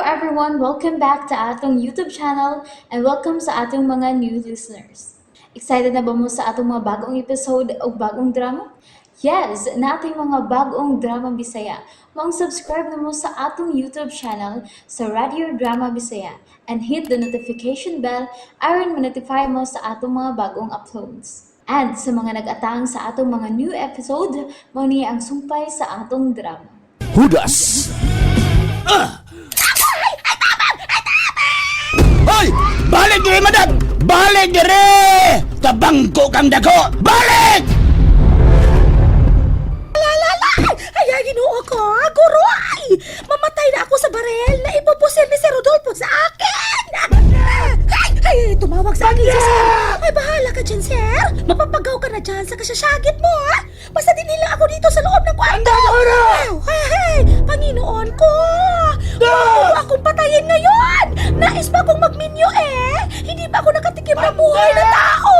everyone! Welcome back to atong YouTube channel and welcome sa atong mga new listeners. Excited na ba mo sa atong mga bagong episode o bagong drama? Yes, na ating mga bagong drama Bisaya. Mag-subscribe na mo sa atong YouTube channel sa Radio Drama Bisaya and hit the notification bell aron ma-notify mo sa atong mga bagong uploads. And sa mga nag-atang sa atong mga new episode, mo niya ang sumpay sa atong drama. Hudas! Hoy! Balik diri, madam! Balik diri! Tabangko kang dako! Balik! Ay, ginoo ko, guroy! Mamatay na ako sa barel na ipoposil ni Sir Rodolfo sa akin! Ay, tumawag sa akin si Sir. Ay, bahala ka dyan, Sir. Mapapagaw ka na dyan sa kasyasagit mo, ha? Basta dinila ako dito sa loob ng kwarto. Hey, Panginoon ko! Huwag mo akong patayin ngayon! Nais pa akong magminyo Hindi pa ako nakatikim ng buhay na tao!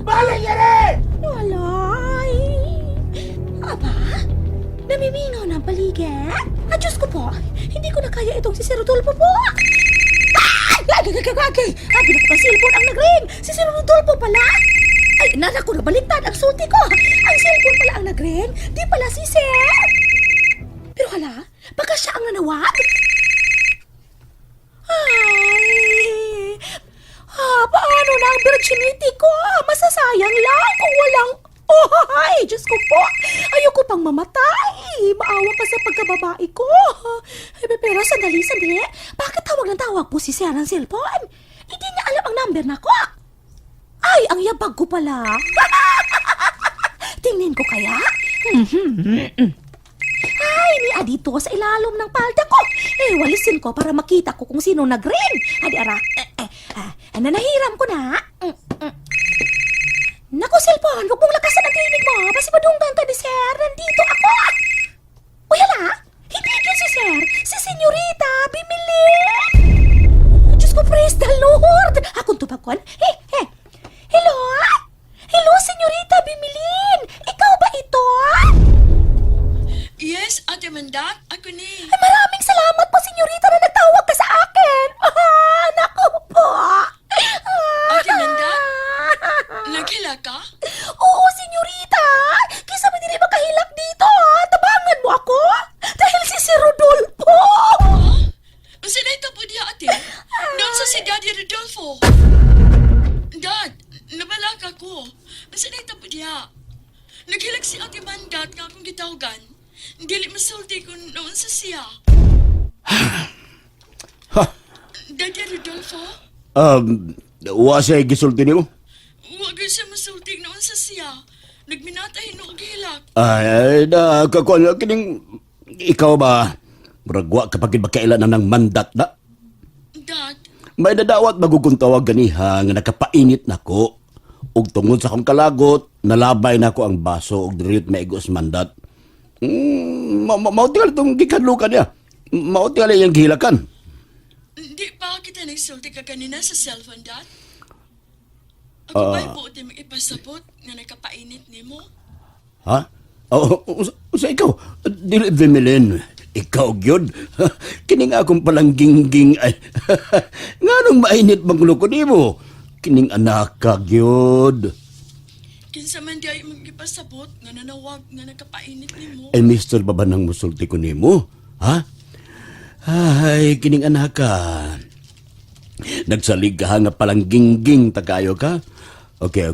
Balik diri! Walay! Aba, namimingaw na ang paligid. Diyos ko po, hindi ko na kaya itong si Sir Rodolfo po. Ay! Abi na ko ang cellphone ang nag-ring. Si Sir Rodolfo pala. Ay, nanak ko, nabaliktad ang sulti ko. Ang cellphone pala ang nag-ring, di pala si Sir. Pero hala, baka siya ang nanawag. Ay, paano na ang virginity ko? Masasayang lang kung walang... Oh, ay, Diyos ko po. Ayoko pang mamatay. Maawa ka sa pagkababae ko. Ay, pero sandali. Bakit tawag ng tawag po si Sir ng cellphone? Hindi niya alam ang number na ko. Ay, ang yabag ko pala. Tingnin ko kaya? Ay, ni dito sa ilalim ng palda ko. Walisin ko para makita ko kung sino nag-ring. Adi, ara. Nanahiram ko na. Naku, cellphone, huwag mong lakasan ang tinig mo. Basi madunggan ka ni Sir. Nandito ako. Uy, hala. Hindi yun si Sir. Si Senyorita Bimilin. Diyos ko, praise the Lord. Akong tubakon. Hello? Hello, Senyorita Bimilin. Ikaw ba ito? Yes, Ate Mandat, ako ni. Ay, maraming salamat po, Senyorita, na nagtawag ka sa akin. Naku po. Ate Mandat, naghila ka? Oo, Senyorita. Kisa ba dili makahilak dito, ha? Tabangan mo ako. Dahil si Sir Rodolfo. Unsa na ito po diya, ate? Doon sa si Daddy Rodolfo. Dad, nabalak ako. Unsa na ito po diya? Naghilag si Ate Mandat nga akong gitawagan. Dili masulti ko noon sa siya. Daddy Rodolfo? Wa siya gisulti nimo? Huwag siya masulti noon sa siya. Nagminatahin o gihilak. Ay, kakuan kining ikaw ba? Murag wa kapag bakailan na ng mandat na. Dad, May dadawat maguguntawag ganiha nga nakapainit nako. Ug tungod sa akong kalagot, nalabay nako ang baso ug diriyot maigos mandat. Mautingal itong gikadlukan niya. Mautingal yung gihilakan. di pa kita nagsulti ka kanina sa cellphone, Dad? Ako ba'y buot yung ipasabot nga nakapainit ni mo? Ha? Sa ikaw, dili Bimilin. Ikaw, gyud. Kining akong palang gingging ay... Nga nung mainit magluko ni mo. Kining anak ka, gyud. Kinsa man di ay magipasabot nga nanawag nga nakapainit ni mo. Ay, mister ba ba nang musulti ko ni mo? Ha? Ay, kining anak ka. Nagsalig ka nga palang gingging tagayo ka? Okay.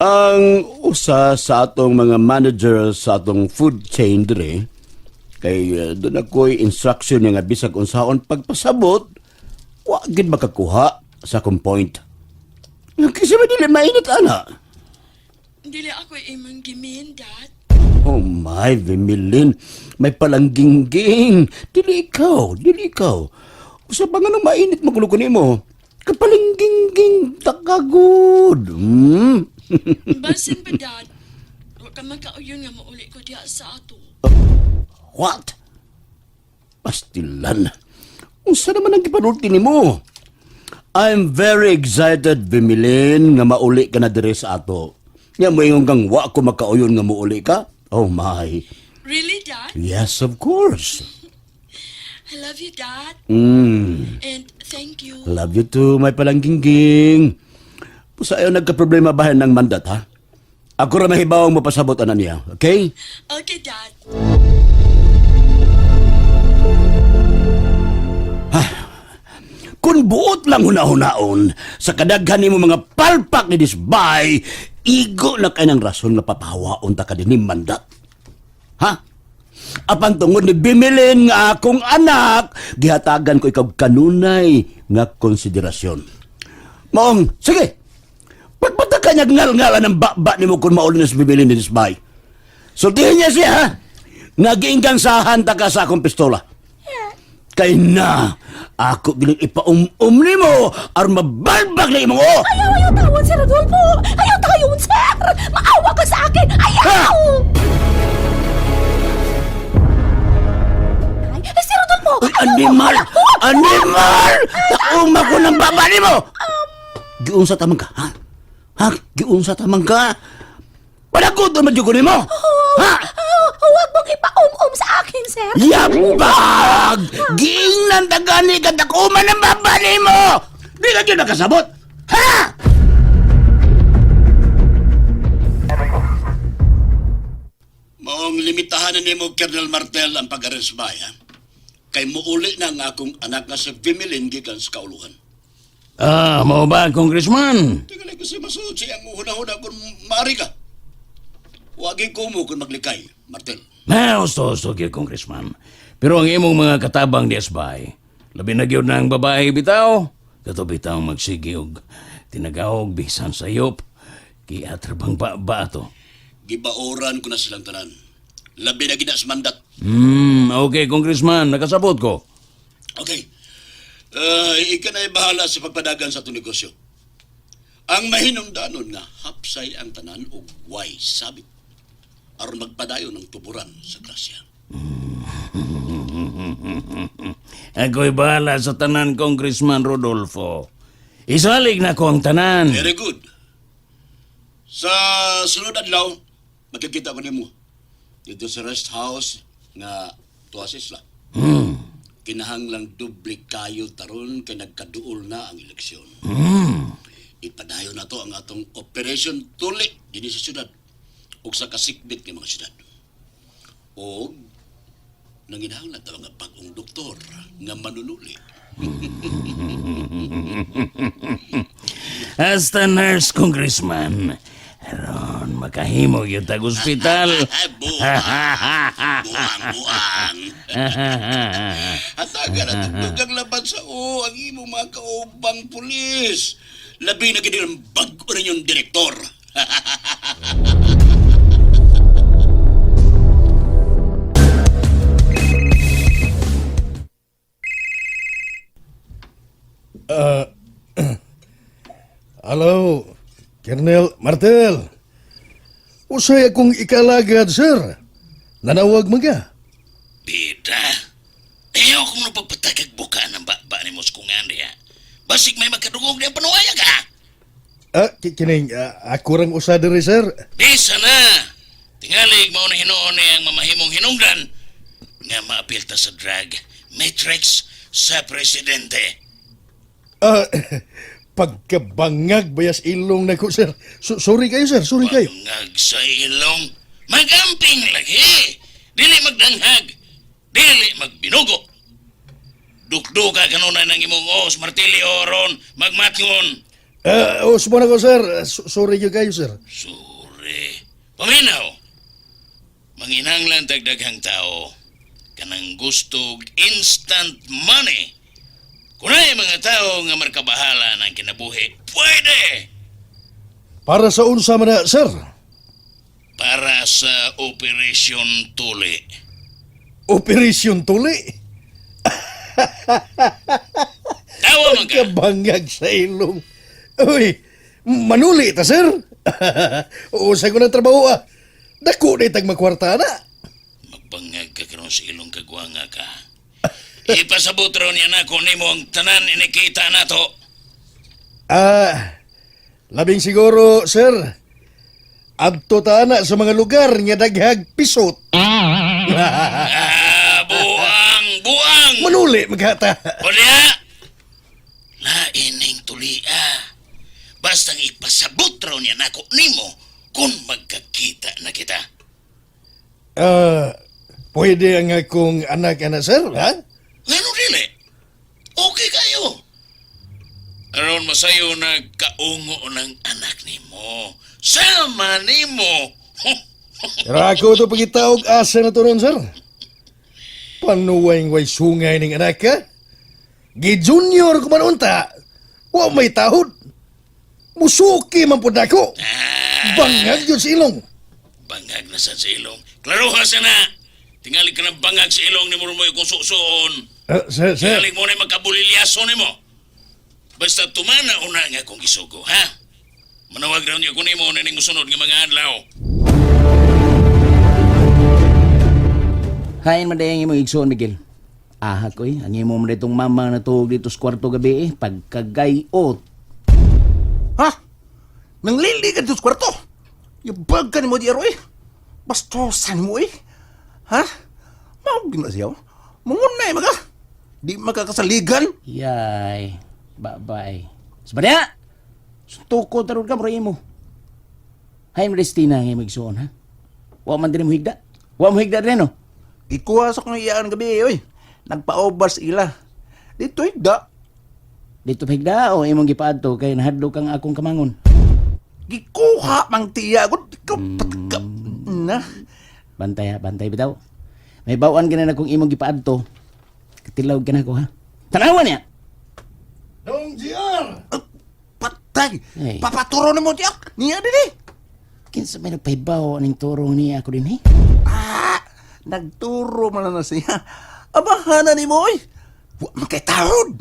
Ang usa sa atong mga manager sa atong food chain dire, kay doon ako'y instruction niya nga bisag unsaon pagpasabot, wa gid makakuha sa akong point. Kasi ba dili mainit, ana? Dili ako imong gimin, Dad. Oh my, Bimilin, may palang gingging. Dili ikaw. Usa pa nga nang mainit maguluko nimo. Kapaling gingging takagod. Basin ba, Dad? Huwag ka magkauyon nga mauli ko diya sa ato. What? Pastilan. Unsa naman ang gipanulti nimo? I'm very excited, Bimilin, nga mauli ka na dire sa ato. Nya mo ingon kang wa ko makauyon nga muuli ka? Oh my. Really, Dad? Yes, of course. I love you, Dad. And thank you. Love you too, may palanggingging. Pusa ayaw nagka-problema bahay ng mandat, ha? Ako ra mahibawang mapasabot ana niya, okay? Okay, Dad. Kung buot lang huna-hunaon sa kadaghan nimo mga palpak ni Disbay, igo na kay ng rason nga papahawaon ta ka din ni mandat. Ha? Apan tungod ni Bimilin nga akong anak, gihatagan ko ikaw kanunay nga konsiderasyon. Maong, sige, pagpata ka niya ngal-ngalan ng baba ni mo kung maulin na si Bimilin ni Disbay. Sultihin niya siya, ha? Naginggang sahan ta ka sa akong pistola. Kay na, ako giling ipaum-um ni mo, ar mabalbag na imong o! Ayaw tawon, Sir Rodolfo! Ayaw tawon, Sir! Maawa ka sa akin! Ayaw! Ay, Sir Rodolfo! Uy, animal! Animal! Tauma ko ng baba ni mo! Giunsa tamang ka, ha? Ha? Giunsa tamang ka? Panagot naman yung kunin mo! Ha? Huwag mong ipa-um-um sa akin, Sir! Yapag! Giingnan tagani ka takuman ng baba ni mo! Di ka dyan nakasabot! Ha? Maong limitahan ni mo, Colonel Martel, ang pag-aresbay, ha? Kay muuli na nga akong anak nga sa Bimilin gikan sa kauluhan. Mau ba, Congressman? Tingnan ko si Masud siyang huna-huna kung maari ka. Huwagin ko mo kung maglikay, Martel. Gusto, Congressman. Pero ang imong mga katabang di asbay, labi na gyud ng babae bitaw, kato bitaw magsigiog, tinagawog bisan sayop, kiatrabang ba to. Gibaoran ko na silang tanan. Labi na ginas mandat. Okay, Congressman, nakasabot ko. Okay. Ika na bahala sa pagpadagan sa itong negosyo. Ang mahinungdanon nga, hapsay ang tanan o way sabit. Aron magpadayo ng tuburan sa grasya. Ako'y bahala sa tanan, Congressman Rodolfo. Isalig na ko ang tanan. Very good. Sa sunod adlaw, magkikita ko nimo dito sa rest house nga tuwas isla. Kinahanglang doble kayo taron kay nagkaduol na ang eleksyon. Ipadayo na to ang atong Operation Tuli dinhi sa syudad ug sa kasikbit ng mga syudad. O nanginahanglan ta mga bagong doktor nga manunuli. Hasta nurse, Congressman. Aron, makahimo yung tag-ospital. Buang. Hatagan at tugtugang laban sa ang imong mga kaubang pulis. Labi na gini ang bago rin yung direktor. Hello, Colonel Martel. Usay akong ikalagad, sir. Nanawag mo ka? Bida, ayaw kong napagpatagag buka ng ba ni Moskungan niya. Basig may magkadugong niya panuaya ka. Kining, ako rang usa diri, sir. Bisa na. Tingalig mo na hinoon ang mamahimong hinungdan nga maapilta sa drug matrix sa presidente. Pagkabangag bayas ilong na ko, sir. Sorry kayo, sir. Sorry kayo. Bangag sa ilong, magamping lagi. Dili magdanghag, dili magbinugo. Dukduka kanunay ng imong os, martilyo ron, magmatngon. Sumana ko, sir. Sorry kayo, sir. Sorry. Paminaw, manginanglan dagdaghang tao, kanang gusto instant money. Kunay mga tao nga markabahala ng kinabuhi, pwede! Para sa unsa man na, sir? Para sa Operation Tuli. Operation Tuli? Tawa man ka! Pagkabangag sa ilong. Uy, manuli ta, sir. Usay ko ng trabaho, Dako na itag magkwarta na. Magbangag ka karon sa ilong kagwanga ka. Ipasabot ron yan ako nimo ang tanan inikita na to. Labing siguro, sir. Adto ta na sa mga lugar nga daghag pisot. Buang! Manuli, magkata. O diha! Laining tulia. Bastang ipasabot raw niya nako nimo kung magkakita na kita. Pwede ang akong anak-anak, sir, ha? Ano dili? Okay kayo. Aron masayo na kaungo ng anak nimo. Sama nimo. Pero ako ito pagitawag asa na to ron, sir. Panuwang way sungay ning anak ka? Gi-junior ko man unta. Wa may tahod. Musuki man pud ako. Bangag yun sa ilong. Bangag na sa ilong. Klaruha na. Tingali ka ng bangag sa ilong ni Murmoy kung susuon. Sir. Tingali mo na magkabulilyaso ni mo. Basta tumana una nga kung isugo, ha? Manawag raw niya kung nimo na ning sunod nga mga adlaw. Hain man dayang imong igsoon, Miguel. Aha ko ang imo man itong mama na tuog dito sa kwarto gabi pagkagayot. Ha? Nang lili ka dito sa kwarto? Yabag ka ni mo di aroy? Bastosan mo Ha? Maugin na siya. Mungunay maga. Di makakasaligan. Yay, bye-bye. Sabada! Suntuko tarod ka, bro mo. Hain Restina ang imong igsoon, ha? Wa man din mo higda. Wa mo higda rin, no? Ikuha sa kong iyaan gabi, Nagpa-obas ila. Dito higda. Dito higda o imong gipaadto kay nahadlok kang akong kamangon. Gikuha mang tiya. Ikaw patka. Na. Bantay ha, bantay bitaw. May bawaan ka na akong imong gipaadto. Katilaw ka na ko, ha? Tanawan niya! Dong GR! Patay. Ay. Papaturo na mo tiyak. Niya din Kinsa may nagpaibaw aning turong niya ako din, Nagturo man na siya. Abahanan ni mo, Wa makitahod.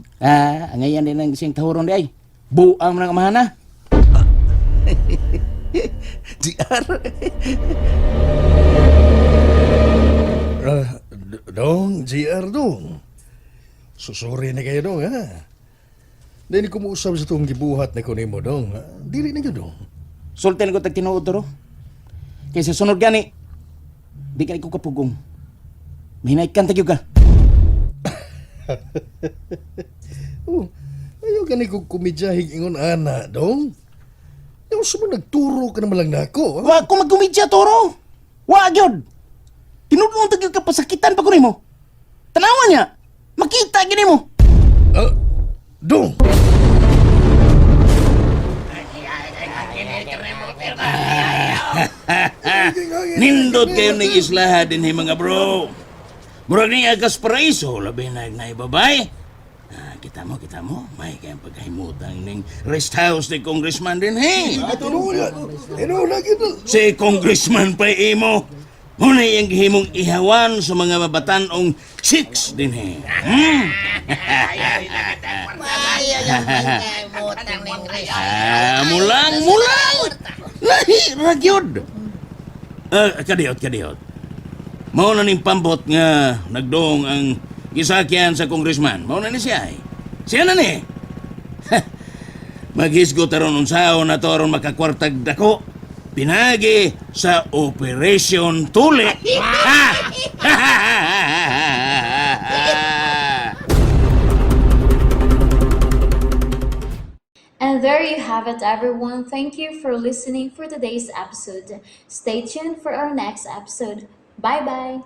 Ngayon din ang siyang tahuron di ay. Buang ng amahana. GR. Dong, GR dong. Susuri na kayo dong, ha? Dahil kumuusap sa itong gibuhat na kunin mo dong, ha? Dili na yun dong. Sultan ko tag tinuod ro. Kaysa sunod gani. Di ka ko kapugong. Mahinay kan tagyo ka. Ayaw ka ni kong kumidyahig ingon ana, dong. Yung sumo nagturo ka naman lang na ako, ha? Wa ko magkumidya toro. Wa gyud. Tinudon tagyo ka pasakitan pa ko nimo. Tanawan niya. Makita gini mo. Dong! Nindot kayo ng islaha din mga bro. Murag ni agas paraiso, labi na naibabay. Kita mo, may kayang pagkahimutang ng rest house ni Congressman din, hey. Tinula gito. Si Congressman pa imo. Muna yung gihimong ihawan sa mga mabatanong chicks din, hey. Mulang! Lahi, ragyod! Kadiyot. Mao na ning pambot nga nagdoong ang gisakyan sa congressman. Mao na ni siya eh. Siya na ni. Maghisgot aron unsaon na to aron makakwartag dako. Pinagi sa Operation Tuli. And there you have it, everyone. Thank you for listening for today's episode. Stay tuned for our next episode. Bye bye.